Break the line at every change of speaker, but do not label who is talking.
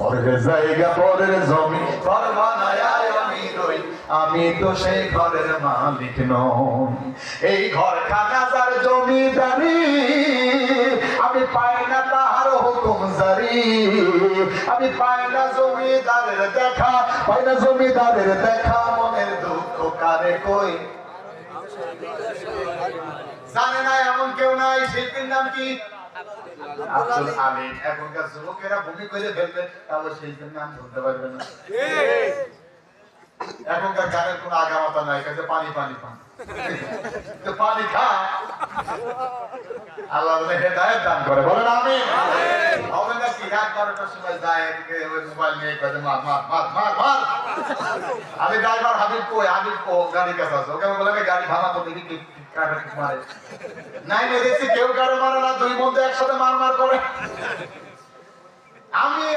পরের জায়গা পরের জমি ঘর বানায় আমি রই, আমি তো সেই ঘরের মালিক নই। এই ঘরখানা যার জমিদারি, আমি পাই না তাহার হুকুম জারি, আমি পাই না জমিদারের দেখা, পাই না জমিদারের দেখা, মনের দুঃখ কারে কই। জানে না এমন কেউ নাই। শিল্পীর নাম কি? আব্দুল আলিম। এখনকার যুবকেরা ভূমি করে ফেলবে, তাহলে শিল্পীর নাম বলতে পারবে না। এখনকার গানের কোন আগামাতা নাই, কাছে পানি পানি পানি, তো পানি খা। আল্লাহ হেদায়েত দান করে, বলেন আমিন। হবে না কি রাত 12টার সময় যায় এদিকে ওই মোবাইল নিয়ে কাছে মার মার মার মার মার। আমি ড্রাইভার হাবিব কই, হাবিব কো গাড়ি কাছে আছে, ওকে বলে গাড়ি ভাঙা তো দেখি কি কারে মারে। নাই দেখছি কেউ কারো মারে না, দুই বন্ধু একসাথে মার মার করে। আমি